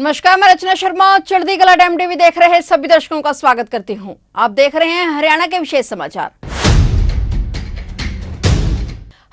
नमस्कार, मैं रचना शर्मा चढ़ती कला टाइम टीवी देख रहे सभी दर्शकों का स्वागत करती हूं। आप देख रहे हैं हरियाणा के विशेष समाचार।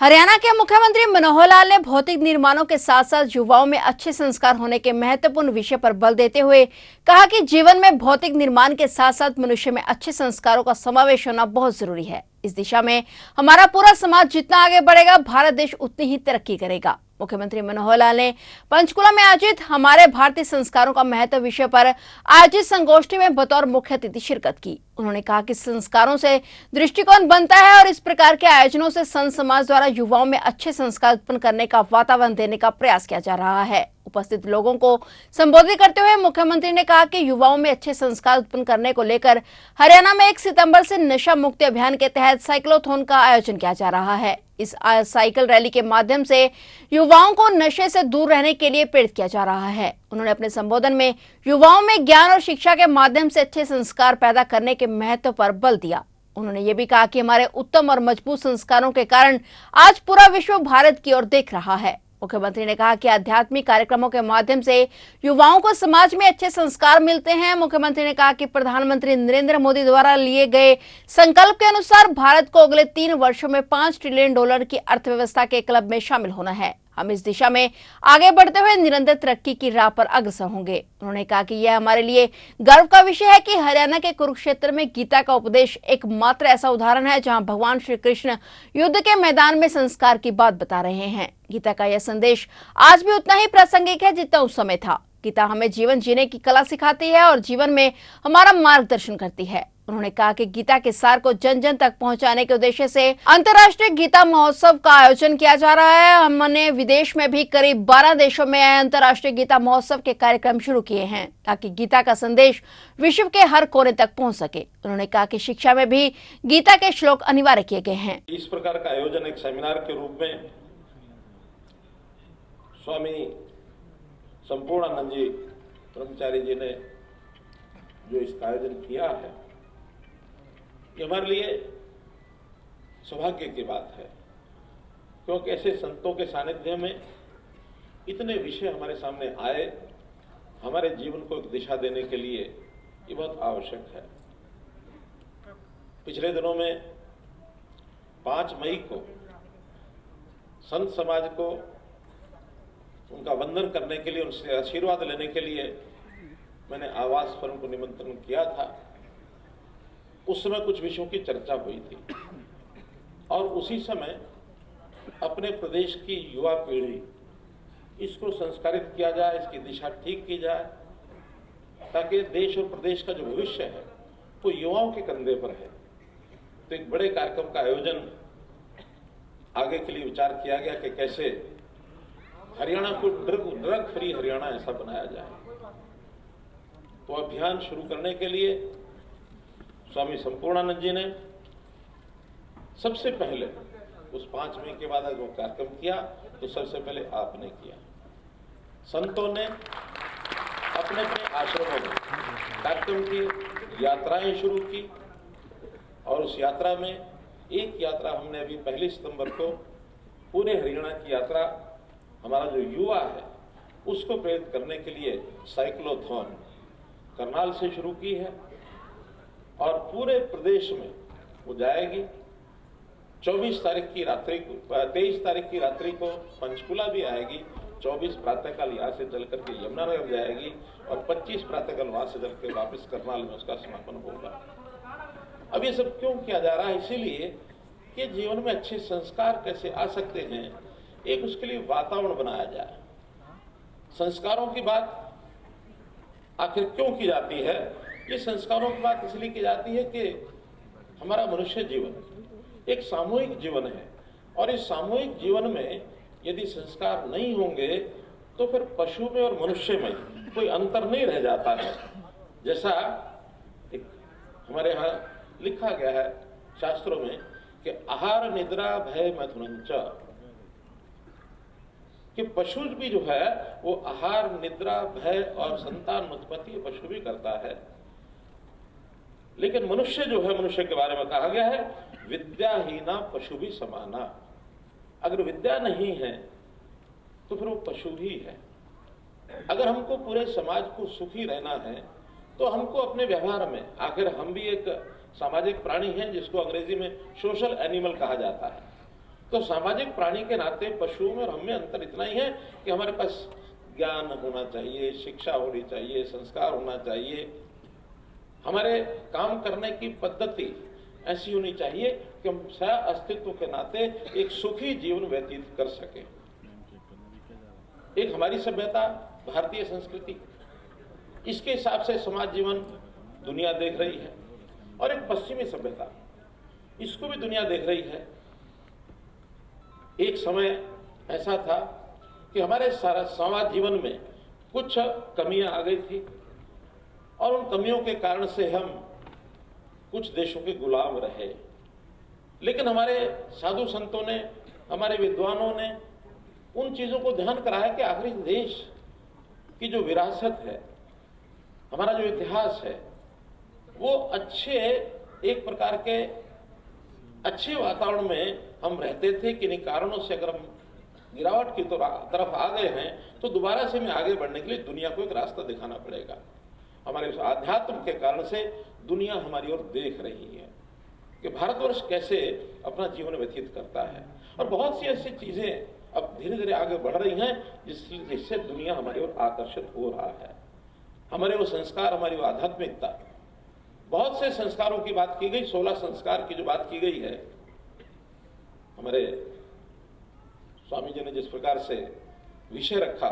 हरियाणा के मुख्यमंत्री मनोहर लाल ने भौतिक निर्माणों के साथ साथ युवाओं में अच्छे संस्कार होने के महत्वपूर्ण विषय पर बल देते हुए कहा कि जीवन में भौतिक निर्माण के साथ साथ मनुष्य में अच्छे संस्कारों का समावेश होना बहुत जरूरी है। इस दिशा में हमारा पूरा समाज जितना आगे बढ़ेगा, भारत देश उतनी ही तरक्की करेगा। मुख्यमंत्री मनोहर लाल ने पंचकुला में आयोजित हमारे भारतीय संस्कारों का महत्व विषय पर आयोजित संगोष्ठी में बतौर मुख्य अतिथि शिरकत की। उन्होंने कहा कि संस्कारों से दृष्टिकोण बनता है और इस प्रकार के आयोजनों से संत समाज द्वारा युवाओं में अच्छे संस्कार उत्पन्न करने का वातावरण देने का प्रयास किया जा रहा है। उपस्थित लोगों को संबोधित करते हुए मुख्यमंत्री ने कहा कि युवाओं में अच्छे संस्कार उत्पन्न करने को लेकर हरियाणा में 1 सितंबर से नशा मुक्ति अभियान के तहत साइक्लोथॉन का आयोजन किया जा रहा है। इस साइकिल रैली के माध्यम से युवाओं को नशे से दूर रहने के लिए प्रेरित किया जा रहा है। उन्होंने अपने संबोधन में युवाओं में ज्ञान और शिक्षा के माध्यम से अच्छे संस्कार पैदा करने के महत्व पर बल दिया। उन्होंने ये भी कहा कि हमारे उत्तम और मजबूत संस्कारों के कारण आज पूरा विश्व भारत की ओर देख रहा है। मुख्यमंत्री ने कहा कि आध्यात्मिक कार्यक्रमों के माध्यम से युवाओं को समाज में अच्छे संस्कार मिलते हैं। मुख्यमंत्री ने कहा कि प्रधानमंत्री नरेंद्र मोदी द्वारा लिए गए संकल्प के अनुसार भारत को अगले 3 वर्षों में $5 ट्रिलियन की अर्थव्यवस्था के क्लब में शामिल होना है। हम इस दिशा में आगे बढ़ते हुए निरंतर तरक्की की राह पर अग्रसर होंगे। उन्होंने कहा कि यह हमारे लिए गर्व का विषय है कि हरियाणा के कुरुक्षेत्र में गीता का उपदेश एकमात्र ऐसा उदाहरण है जहां भगवान श्री कृष्ण युद्ध के मैदान में संस्कार की बात बता रहे हैं। गीता का यह संदेश आज भी उतना ही प्रासंगिक है जितना उस समय था। गीता हमें जीवन जीने की कला सिखाती है और जीवन में हमारा मार्गदर्शन करती है। उन्होंने कहा कि गीता के सार को जन जन तक पहुंचाने के उद्देश्य से अंतर्राष्ट्रीय गीता महोत्सव का आयोजन किया जा रहा है। हमने विदेश में भी करीब 12 देशों में अंतर्राष्ट्रीय गीता महोत्सव के कार्यक्रम शुरू किए हैं ताकि गीता का संदेश विश्व के हर कोने तक पहुंच सके। उन्होंने कहा कि शिक्षा में भी गीता के श्लोक अनिवार्य किए गए हैं। इस प्रकार का आयोजन एक सेमिनार के रूप में स्वामी संपूर्णानंद जी ब्रह्मचारी जी ने जो इसका आयोजन किया है, ये हमारे लिए सौभाग्य की बात है, क्योंकि ऐसे संतों के सानिध्य में इतने विषय हमारे सामने आए, हमारे जीवन को एक दिशा देने के लिए ये बहुत आवश्यक है। पिछले दिनों में 5 मई को संत समाज को उनका वंदन करने के लिए, उनसे आशीर्वाद लेने के लिए मैंने आवास पर उनको निमंत्रण किया था। उस समय कुछ विषयों की चर्चा हुई थी और उसी समय अपने प्रदेश की युवा पीढ़ी, इसको संस्कारित किया जाए, इसकी दिशा ठीक की जाए, ताकि देश और प्रदेश का जो भविष्य है वो युवाओं के कंधे पर है। तो एक बड़े कार्यक्रम का आयोजन आगे के लिए विचार किया गया कि कैसे हरियाणा को ड्रग फ्री हरियाणा ऐसा बनाया जाए। तो अभियान शुरू करने के लिए स्वामी संपूर्णानंद जी ने सबसे पहले उस 5 मई के बाद वो कार्यक्रम किया, तो सबसे पहले आपने किया। संतों ने अपने अपने आश्रमों में कार्यक्रम की यात्राएं शुरू की और उस यात्रा में एक यात्रा हमने अभी 1 सितंबर को पूरे हरियाणा की यात्रा, हमारा जो युवा है उसको प्रेरित करने के लिए साइक्लोथॉन करनाल से शुरू की है और पूरे प्रदेश में वो जाएगी। 24 तारीख की रात्रि को, 23 तारीख की रात्रि को पंचकुला भी आएगी। 24 प्रातःकाल यहाँ से चल करके यमुनानगर जाएगी और 25 प्रातःकाल वहां से चल के वापस करनाल में उसका समापन होगा। अब ये सब क्यों किया जा रहा है? इसीलिए कि जीवन में अच्छे संस्कार कैसे आ सकते हैं, एक उसके लिए वातावरण बनाया जाए। संस्कारों की बात आखिर क्यों की जाती है? ये संस्कारों की बात इसलिए की जाती है कि हमारा मनुष्य जीवन एक सामूहिक जीवन है और इस सामूहिक जीवन में यदि संस्कार नहीं होंगे तो फिर पशु में और मनुष्य में कोई अंतर नहीं रह जाता है। जैसा एक हमारे यहाँ लिखा गया है शास्त्रों में कि आहार निद्रा भय मैथुनंच, कि पशु भी जो है वो आहार निद्रा भय और संतान उत्पत्ति पशु भी करता है, लेकिन मनुष्य जो है, मनुष्य के बारे में कहा गया है विद्याहीना पशु भी समाना। अगर विद्या नहीं है तो फिर वो पशु ही है। अगर हमको पूरे समाज को सुखी रहना है तो हमको अपने व्यवहार में, आखिर हम भी एक सामाजिक प्राणी हैं जिसको अंग्रेजी में सोशल एनिमल कहा जाता है, तो सामाजिक प्राणी के नाते पशुओं में और हम में अंतर इतना ही है कि हमारे पास ज्ञान होना चाहिए, शिक्षा होनी चाहिए, संस्कार होना चाहिए, हमारे काम करने की पद्धति ऐसी होनी चाहिए कि हम सह अस्तित्व के नाते एक सुखी जीवन व्यतीत कर सकें। एक हमारी सभ्यता, भारतीय संस्कृति, इसके हिसाब से समाज जीवन दुनिया देख रही है, और एक पश्चिमी सभ्यता, इसको भी दुनिया देख रही है। एक समय ऐसा था कि हमारे सारा समाज जीवन में कुछ कमियां आ गई थी, और उन कमियों के कारण से हम कुछ देशों के गुलाम रहे। लेकिन हमारे साधु संतों ने, हमारे विद्वानों ने उन चीजों को ध्यान कराया कि आखिर देश की जो विरासत है, हमारा जो इतिहास है, वो अच्छे, एक प्रकार के अच्छे वातावरण में हम रहते थे कि इन कारणों से अगर हम गिरावट की तरफ आ गए हैं तो दोबारा से हमें आगे बढ़ने के लिए दुनिया को एक रास्ता दिखाना पड़ेगा। हमारे उस आध्यात्म के कारण से दुनिया हमारी ओर देख रही है कि भारतवर्ष कैसे अपना जीवन व्यतीत करता है, और बहुत सी ऐसी चीजें अब धीरे धीरे आगे बढ़ रही हैं जिससे दुनिया हमारी ओर आकर्षित हो रहा है। हमारे वो संस्कार, हमारी वो आध्यात्मिकता, बहुत से संस्कारों की बात की गई, 16 संस्कार की जो बात की गई है, हमारे स्वामी जी ने जिस प्रकार से विषय रखा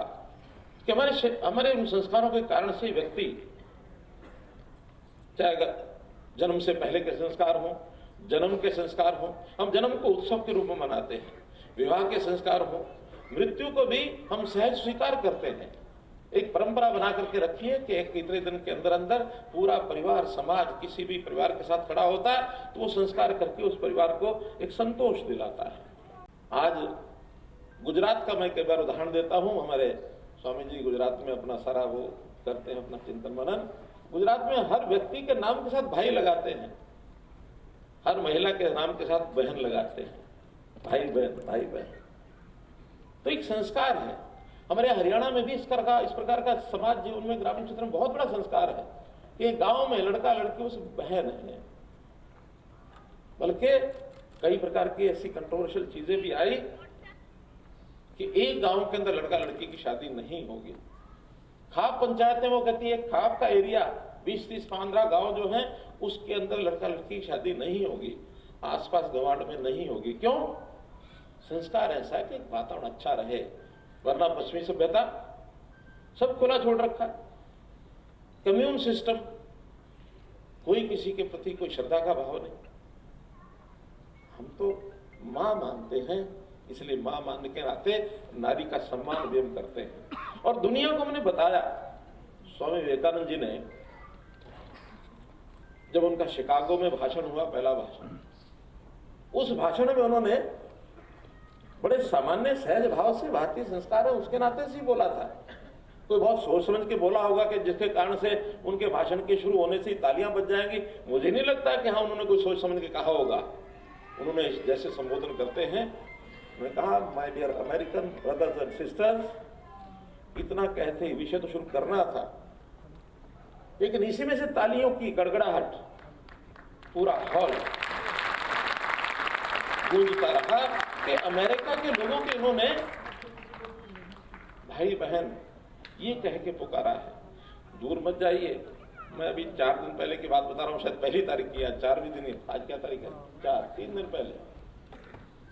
कि हमारे उन संस्कारों के कारण से व्यक्ति, चाहे जन्म से पहले के संस्कार हो, जन्म के संस्कार हो, हम जन्म को उत्सव के रूप में मनाते हैं, विवाह के संस्कार हो, मृत्यु को भी हम सहज स्वीकार करते हैं। एक परंपरा बना करके रखी है कि एक इतने दिन के अंदर अंदर पूरा परिवार, समाज किसी भी परिवार के साथ खड़ा होता है तो वो संस्कार करके उस परिवार को एक संतोष दिलाता है। आज गुजरात का मैं कई बार उदाहरण देता हूं, हमारे स्वामी जी गुजरात में अपना सारा वो करते हैं, अपना चिंतन मनन। गुजरात में हर व्यक्ति के नाम के साथ भाई लगाते हैं, हर महिला के नाम के साथ बहन लगाते हैं, भाई बहन, भाई बहन। तो एक संस्कार है। हमारे हरियाणा में भी इस प्रकार का समाज जीवन में, ग्रामीण क्षेत्र में बहुत बड़ा संस्कार है। ये गांव में लड़का लड़की उस बहन है, बल्कि कई प्रकार की ऐसी कंट्रोवर्शियल चीजें भी आई कि एक गांव के अंदर लड़का लड़की की शादी नहीं होगी। खाप पंचायतें वो कहती है, खाप का एरिया 20-30-15 गांव जो है उसके अंदर लड़का लड़की की शादी नहीं होगी, आसपास गवांड में नहीं होगी। क्यों? संस्कार ऐसा है कि वातावरण अच्छा रहे, वरना पश्चिमी सभ्यता सब खुला छोड़ रखा है, कम्यून सिस्टम, कोई किसी के प्रति कोई श्रद्धा का भाव नहीं। हम तो मां मानते हैं, इसलिए मां मानने के नाते नारी का सम्मान भी हम करते हैं। और दुनिया को हमने बताया, स्वामी विवेकानंद जी ने जब उनका शिकागो में भाषण हुआ, पहला भाषण, उस भाषण में उन्होंने बड़े सामान्य सहज भाव से, भारतीय संस्कार है उसके नाते से ही बोला था। कोई बहुत सोच समझ के बोला होगा कि जिसके कारण से उनके भाषण के शुरू होने से ही तालियां बज जाएंगी, मुझे नहीं लगता कि हाँ उन्होंने कोई सोच समझ के कहा होगा। उन्होंने जैसे संबोधन करते हैं, उन्होंने कहा, my dear American brothers and sisters, इतना कहते ही विषय तो शुरू करना था, लेकिन इसी में से तालियों की गड़गड़ाहट पूरा हॉल गूंजता रहा कि अमेरिका के लोगों के इन्होंने भाई बहन ये कह के पुकारा है। दूर मत जाइए, मैं अभी 4 दिन पहले की बात बता रहा हूँ, शायद पहली तारीख की, 4वीं दिन, आज क्या तारीख है, 3 दिन पहले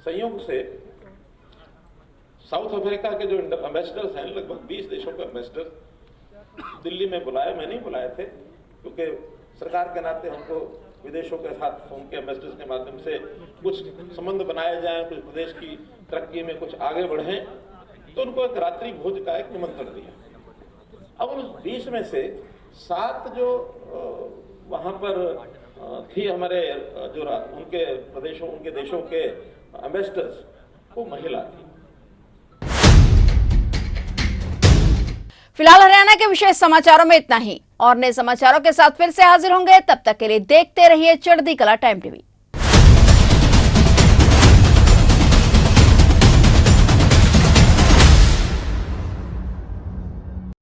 संयोग से साउथ अफ्रीका के जो एम्बेसडर्स हैं, लगभग 20 देशों के एम्बेसडर दिल्ली में बुलाए, मैं नहीं बुलाए थे, क्योंकि सरकार के नाते हमको विदेशों के साथ उनके एम्बेसडर्स के माध्यम से कुछ संबंध बनाए जाएं, कुछ प्रदेश की तरक्की में कुछ आगे बढ़ें, तो उनको एक रात्रि भोज का एक निमंत्रण दिया। अब उस 20 में से 7 जो वहां पर थी हमारे जो उनके प्रदेशों, उनके देशों के एम्बेसडर्स, वो महिला थी। फिलहाल हरियाणा के विशेष समाचारों में इतना ही, और नए समाचारों के साथ फिर से हाजिर होंगे। तब तक के लिए देखते रहिए चढ़ती कला टाइम टीवी।